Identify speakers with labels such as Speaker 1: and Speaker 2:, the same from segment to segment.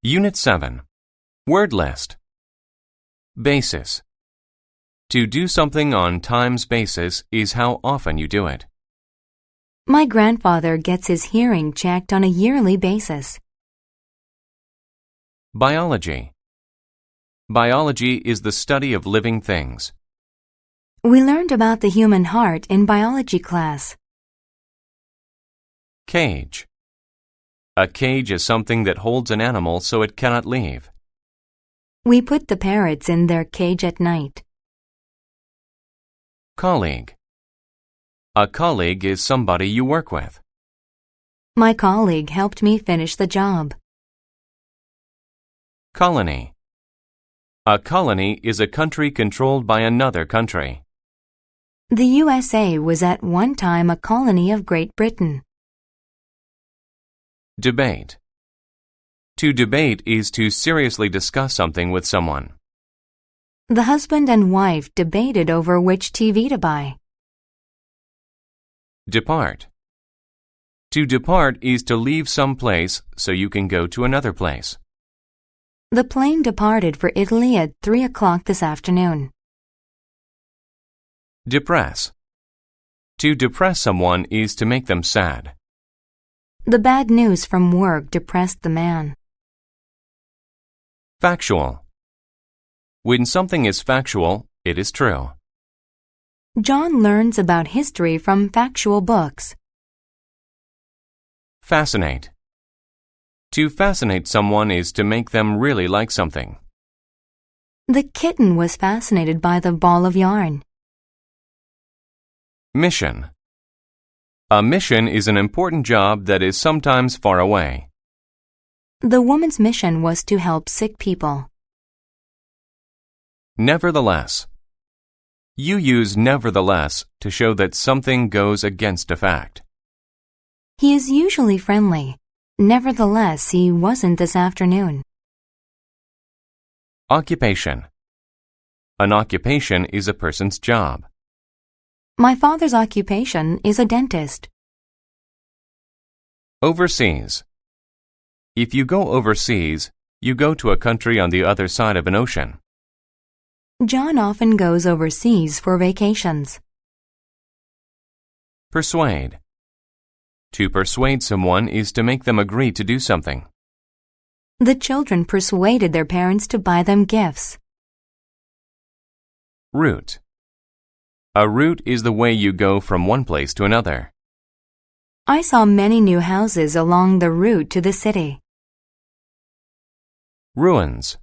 Speaker 1: Unit 7. Word list. Basis. To do something on times basis is how often you do it.
Speaker 2: My grandfather gets his hearing checked on a yearly basis.
Speaker 1: Biology. Biology is the study of living things.
Speaker 2: We learned about the human heart in biology class.
Speaker 1: Cage. A cage is something that holds an animal so it cannot leave.
Speaker 2: We put the parrots in their cage at night.
Speaker 1: Colleague. A colleague is somebody you work with.
Speaker 2: My colleague helped me finish the job.
Speaker 1: Colony. A colony is a country controlled by another country.
Speaker 2: The USA was at one time a colony of Great Britain.
Speaker 1: Debate. To debate is to seriously discuss something with someone.
Speaker 2: The husband and wife debated over which TV to buy.
Speaker 1: Depart. To depart is to leave some place so you can go to another place.
Speaker 2: The plane departed for Italy at 3 o'clock this afternoon.
Speaker 1: Depress. To depress someone is to make them sad.
Speaker 2: The bad news from work depressed the man.
Speaker 1: Factual. When something is factual, it is true.
Speaker 2: John learns about history from factual books.
Speaker 1: Fascinate. To fascinate someone is to make them really like something.
Speaker 2: The kitten was fascinated by the ball of yarn.
Speaker 1: Mission. A mission is an important job that is sometimes far away.
Speaker 2: The woman's mission was to help sick people.
Speaker 1: Nevertheless. You use nevertheless to show that something goes against a fact.
Speaker 2: He is usually friendly. Nevertheless, he wasn't this afternoon.
Speaker 1: Occupation. An occupation is a person's job.
Speaker 2: My father's occupation is a dentist.
Speaker 1: Overseas. If you go overseas, you go to a country on the other side of an ocean.
Speaker 2: John often goes overseas for vacations.
Speaker 1: Persuade. To persuade someone is to make them agree to do something.
Speaker 2: The children persuaded their parents to buy them gifts.
Speaker 1: Route. A route is the way you go from one place to another.
Speaker 2: I saw many new houses along the route to the city.
Speaker 1: Ruins.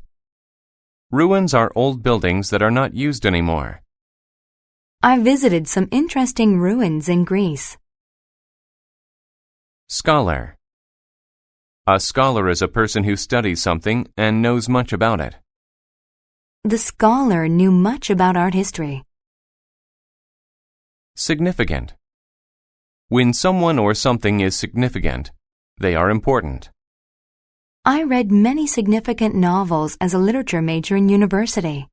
Speaker 1: Ruins are old buildings that are not used anymore.
Speaker 2: I visited some interesting ruins in Greece.
Speaker 1: Scholar. A scholar is a person who studies something and knows much about it.
Speaker 2: The scholar knew much about art history.
Speaker 1: Significant. When someone or something is significant, they are important.
Speaker 2: I read many significant novels as a literature major in university.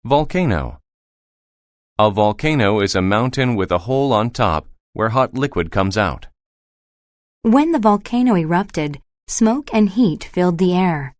Speaker 1: Volcano. A volcano is a mountain with a hole on top where hot liquid comes out.
Speaker 2: When the volcano erupted, smoke and heat filled the air.